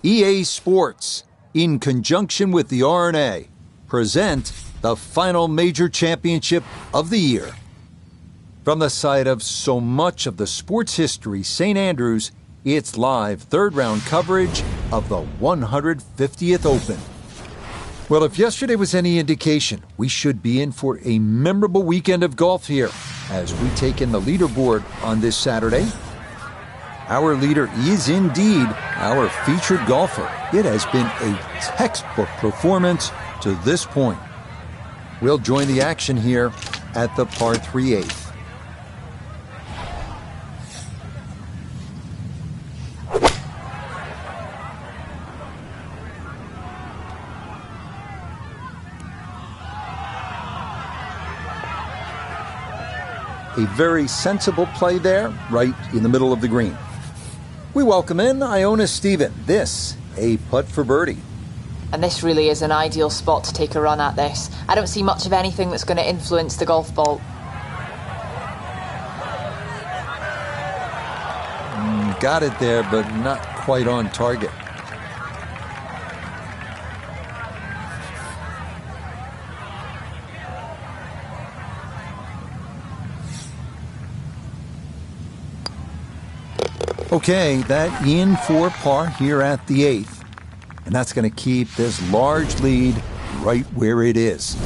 EA Sports, in conjunction with the R&A, present the final major championship of the year. From the site of so much of the sports history, St. Andrews, it's live third-round coverage of the 150th Open. Well, if yesterday was any indication, we should be in for a memorable weekend of golf here as we take in the leaderboard on this Saturday. Our leader is indeed our featured golfer. It has been a textbook performance to this point. We'll join the action here at the par 3/8. A very sensible play there, right in the middle of the green. We welcome in Iona Stephen. This, a putt for birdie. And this really is an ideal spot to take a run at this. I don't see much of anything that's going to influence the golf ball. Got it there, but not quite on target. Okay, that in for par here at the 8th. And that's going to keep this large lead right where it is.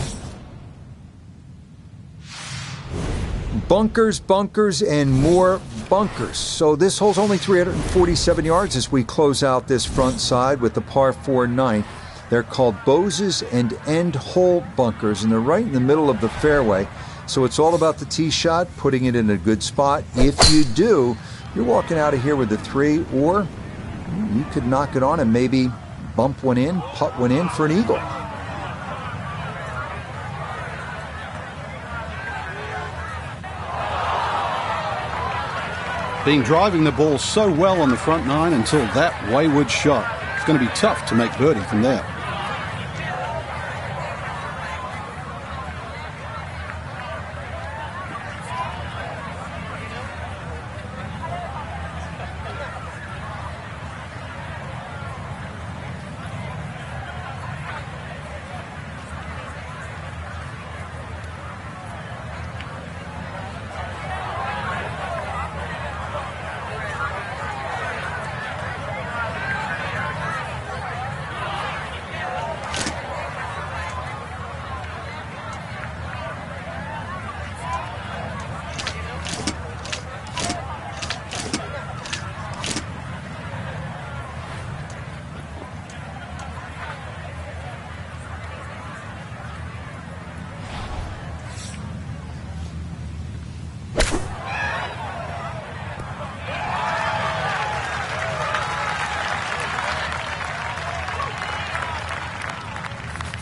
Bunkers, bunkers, and more bunkers. So this hole's only 347 yards as we close out this front side with the par 4 9. They're called Boses and End Hole bunkers, and they're right in the middle of the fairway. So it's all about the tee shot, putting it in a good spot. If you do, you're walking out of here with a 3, or you could knock it on and maybe bump one in, putt one in for an eagle. Been driving the ball so well on the front 9 until that wayward shot. It's going to be tough to make birdie from there.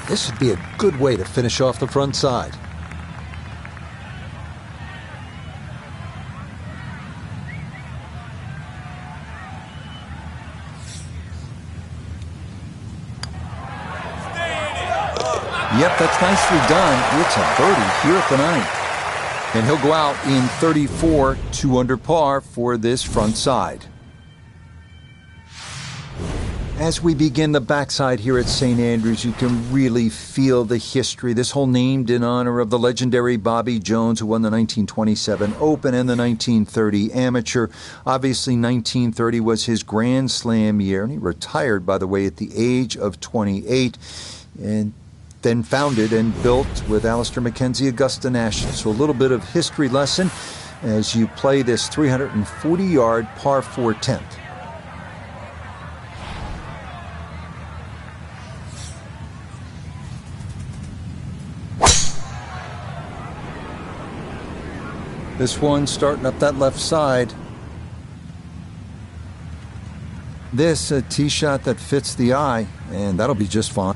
This would be a good way to finish off the front side. Yep, that's nicely done. It's a birdie here at the 9th. And he'll go out in 34, 2 under par for this front side. As we begin the backside here at St. Andrews, you can really feel the history. This hole named in honor of the legendary Bobby Jones, who won the 1927 Open and the 1930 Amateur. Obviously, 1930 was his Grand Slam year, and he retired, by the way, at the age of 28, and then founded and built with Alistair McKenzie Augusta National. So a little bit of history lesson as you play this 340-yard par 4 10th. This one starting up that left side. This a tee shot that fits the eye, and that'll be just fine.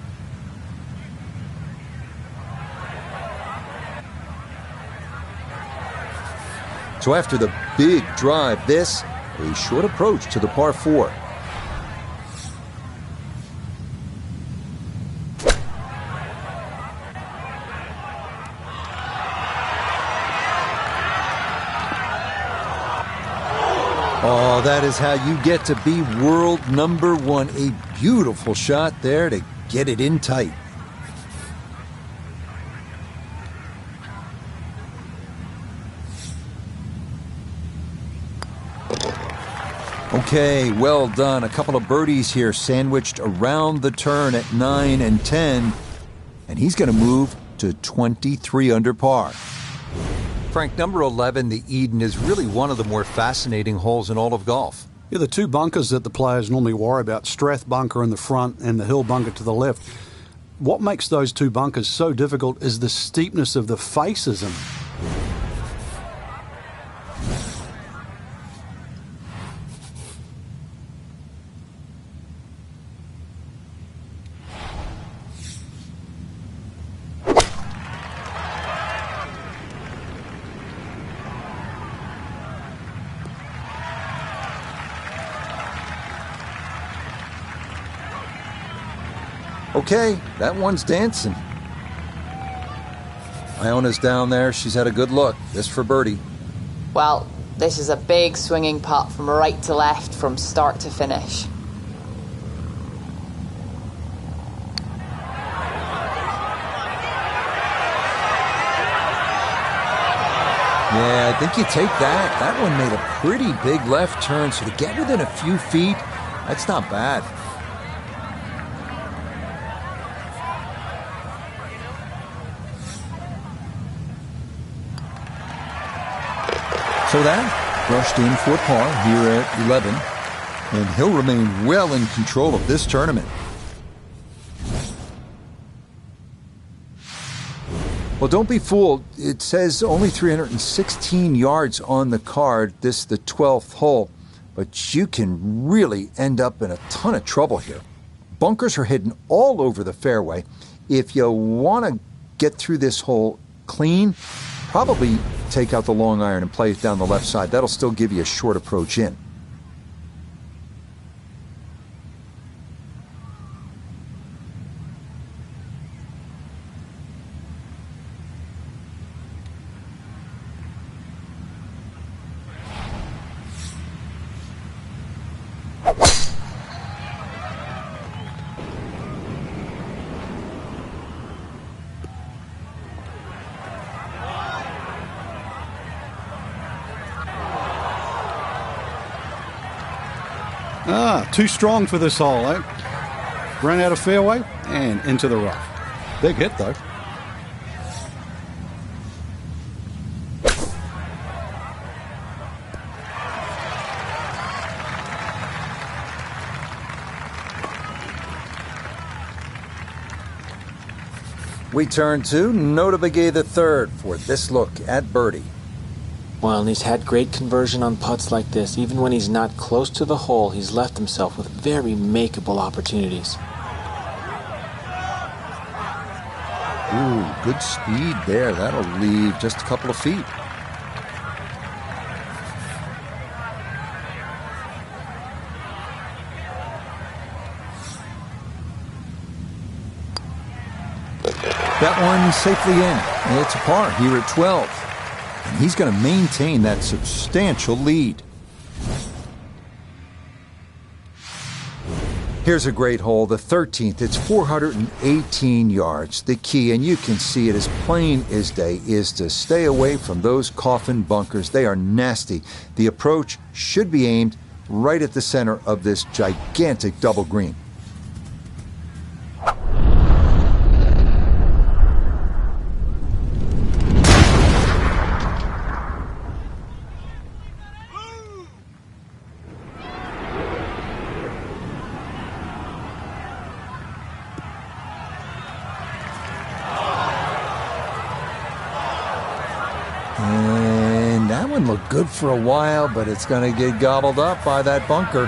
So after the big drive, this a short approach to the par 4. Oh, Oh, that is how you get to be world number one. A beautiful shot there to get it in tight. Okay, well done. A couple of birdies here sandwiched around the turn at 9 and 10. And he's going to move to 23 under par. Frank, number 11, the Eden, is really one of the more fascinating holes in all of golf. Yeah, the two bunkers that the players normally worry about, Strath bunker in the front and the Hill bunker to the left. What makes those two bunkers so difficult is the steepness of the faces in them. Okay, that one's dancing. Iona's down there. She's had a good look. This for birdie. Well, this is a big swinging putt from right to left from start to finish. Yeah, I think you take that. That one made a pretty big left turn, so to get within a few feet, that's not bad. So that brushed in for par here at 11, and he'll remain well in control of this tournament. Well, don't be fooled. It says only 316 yards on the card, this the 12th hole, but you can really end up in a ton of trouble here. Bunkers are hidden all over the fairway. If you want to get through this hole clean, probably take out the long iron and play it down the left side. That'll still give you a short approach in. Too strong for this hole, eh? Ran out of fairway and into the rough. Big hit, though. We turn to Nota Begay III for this look at birdie. Well, and he's had great conversion on putts like this. Even when he's not close to the hole, he's left himself with very makeable opportunities. Ooh, good speed there. That'll leave just a couple of feet. That one safely in. It's a par here at 12. And he's going to maintain that substantial lead. Here's a great hole, the 13th. It's 418 yards. The key, and you can see it as plain as day, is to stay away from those coffin bunkers. They are nasty. The approach should be aimed right at the center of this gigantic double green. And that one looked good for a while, but it's going to get gobbled up by that bunker.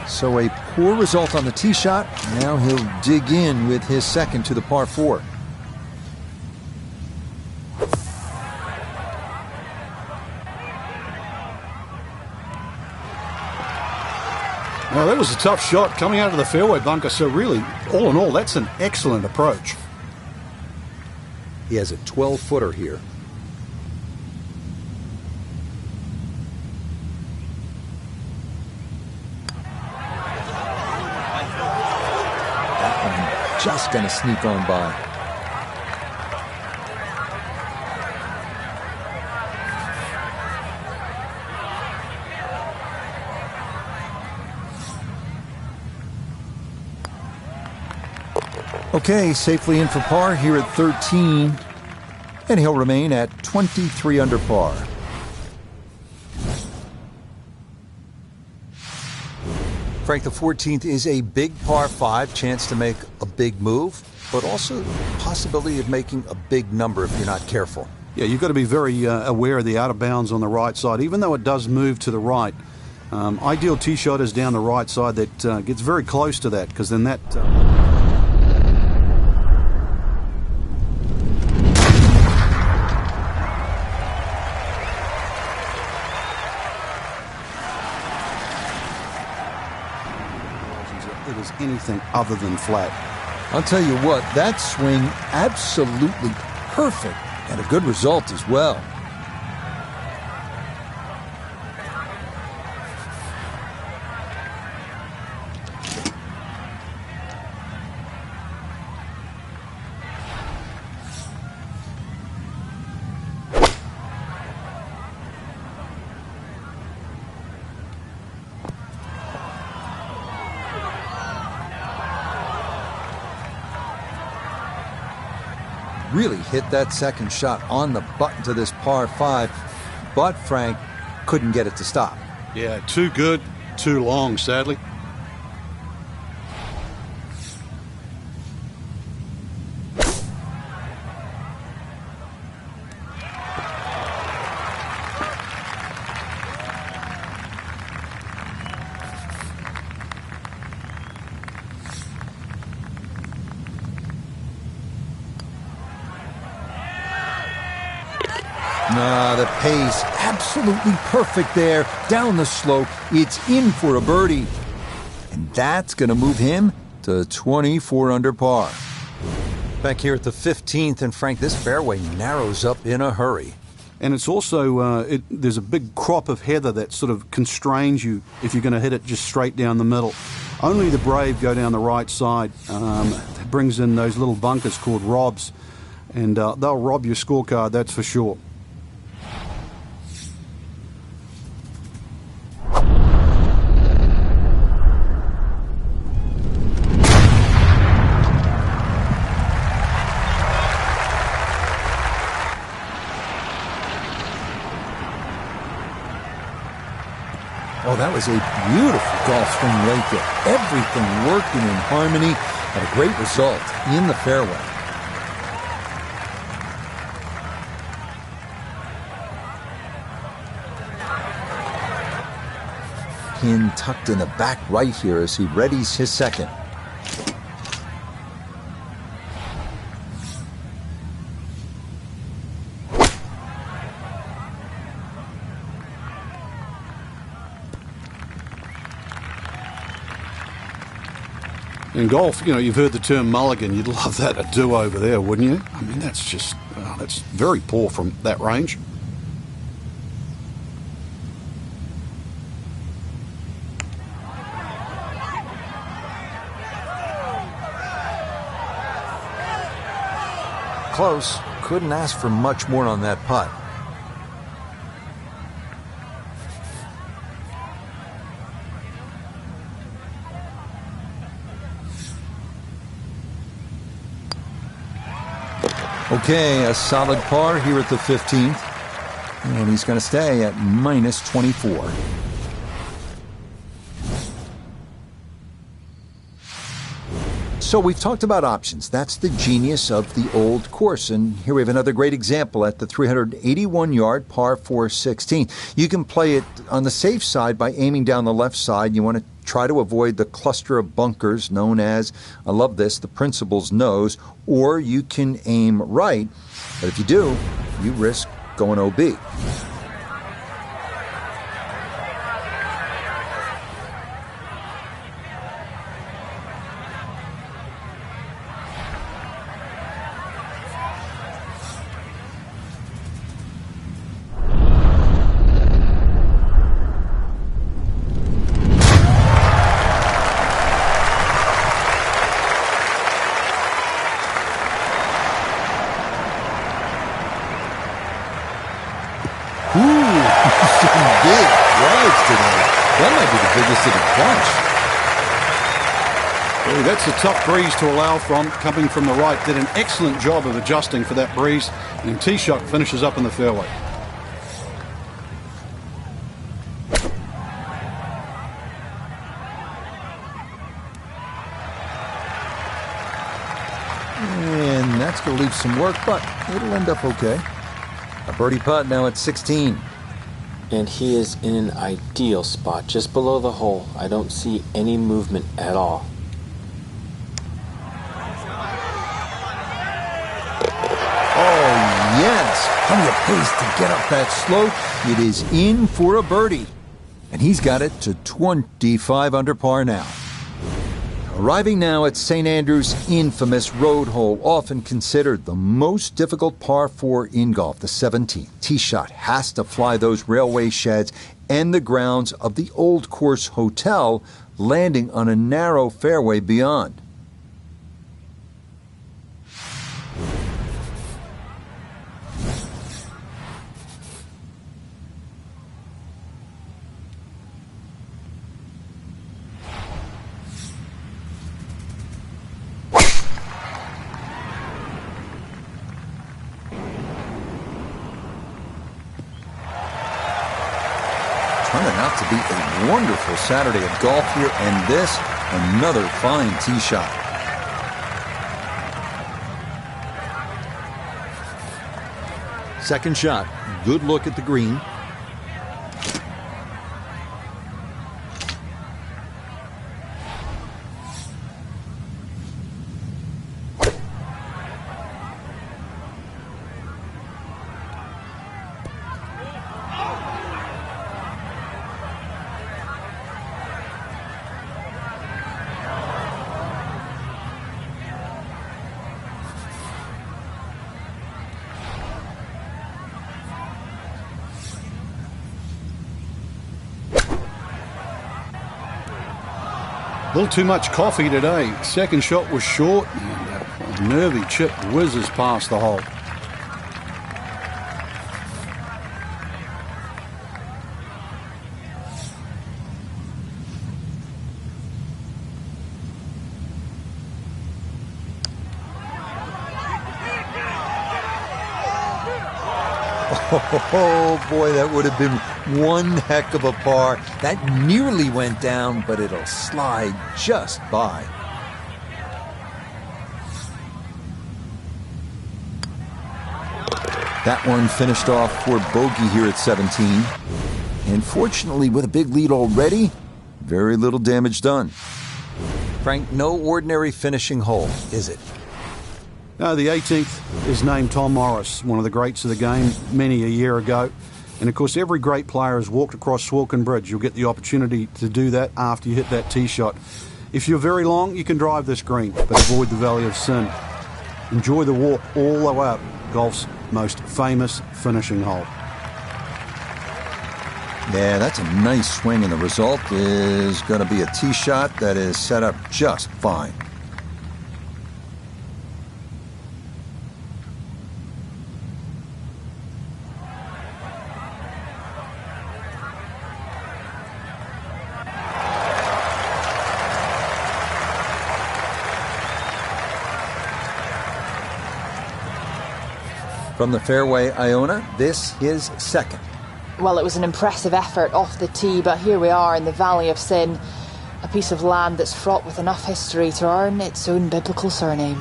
So a poor result on the tee shot. Now he'll dig in with his second to the par 4. Well, that was a tough shot coming out of the fairway bunker. So really, all in all, that's an excellent approach. He has a 12-footer here. just going to sneak on by. Okay, safely in for par here at 13, and he'll remain at 23 under par. Frank, the 14th is a big par 5, chance to make a big move, but also possibility of making a big number if you're not careful. Yeah, you've got to be very aware of the out of bounds on the right side, even though it does move to the right. Ideal tee shot is down the right side that gets very close to that, because then that... it is anything other than flat. I'll tell you what, that swing absolutely perfect and a good result as well. Really hit that second shot on the button to this par 5, but Frank couldn't get it to stop. Yeah, too good, too long, sadly. The pace absolutely perfect there. Down the slope, it's in for a birdie. And that's going to move him to 24 under par. Back here at the 15th, and Frank, this fairway narrows up in a hurry. And it's also, there's a big crop of heather that sort of constrains you if you're going to hit it just straight down the middle. Only the brave go down the right side. It brings in those little bunkers called robs, and they'll rob your scorecard, that's for sure. Oh, that was a beautiful golf swing right there. Everything working in harmony and a great result in the fairway. Pin tucked in the back right here as he readies his second. In golf, you know, you've heard the term mulligan. You'd love that, a do-over there, wouldn't you? I mean, that's just, that's very poor from that range. Close. Couldn't ask for much more on that putt. Okay, a solid par here at the 15th. And he's going to stay at minus 24. So we've talked about options. That's the genius of the old course. And here we have another great example at the 381-yard par 4 16. You can play it on the safe side by aiming down the left side. You want to try to avoid the cluster of bunkers known as, I love this, the principal's nose, or you can aim right. But if you do, you risk going OB. biggest of the bunch. Hey, that's a tough breeze to allow from, coming from the right. Did an excellent job of adjusting for that breeze, and tee shot finishes up in the fairway. And that's going to leave some work, but it'll end up okay. A birdie putt now at 16. And he is in an ideal spot, just below the hole. I don't see any movement at all. Oh, yes. Plenty of pace to get up that slope. It is in for a birdie. And he's got it to 25 under par now. Arriving now at st.Andrews' infamous road hole, often considered the most difficult par 4 in golf, the 17th. Tee shot has to fly those railway sheds and the grounds of the Old Course Hotel, landing on a narrow fairway beyond. Turning out to be a wonderful Saturday of golf here, and this, another fine tee shot. Second shot, good look at the green. A little too much coffee today. Second shot was short, and a nervy chip whizzes past the hole. Oh boy, that would have been one heck of a par. That nearly went down, but it'll slide just by. That one finished off for bogey here at 17. And fortunately, with a big lead already, very little damage done. Frank, no ordinary finishing hole, is it? No, the 18th is named Tom Morris, one of the greats of the game, many a year ago. And of course, every great player has walked across Swilcan Bridge. You'll get the opportunity to do that after you hit that tee shot. If you're very long, you can drive this green, but avoid the Valley of Sin. Enjoy the walk all the way up golf's most famous finishing hole. Yeah, that's a nice swing, and the result is going to be a tee shot that is set up just fine. From the fairway, Iona, this is second. Well, it was an impressive effort off the tee, but here we are in the Valley of Sin, a piece of land that's fraught with enough history to earn its own biblical surname.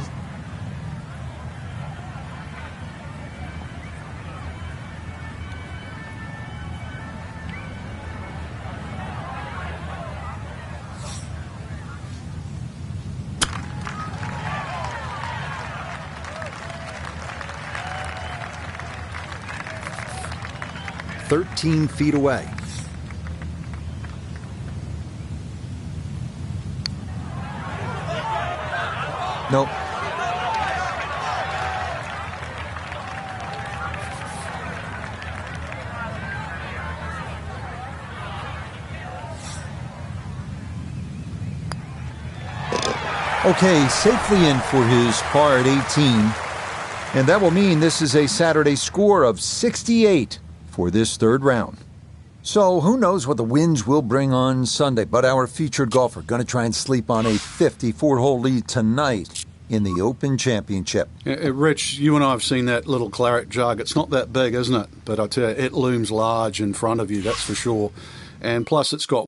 "13 feet away. Nope. Okay, safely in for his par at 18. And that will mean this is a Saturday score of 68 for this third round. So who knows what the winds will bring on Sunday, but our featured golfer going to try and sleep on a 54-hole lead tonight in the Open Championship. Rich, you and I have seen that little claret jug. It's not that big, isn't it? But I tell you, it looms large in front of you, that's for sure. And plus, it's got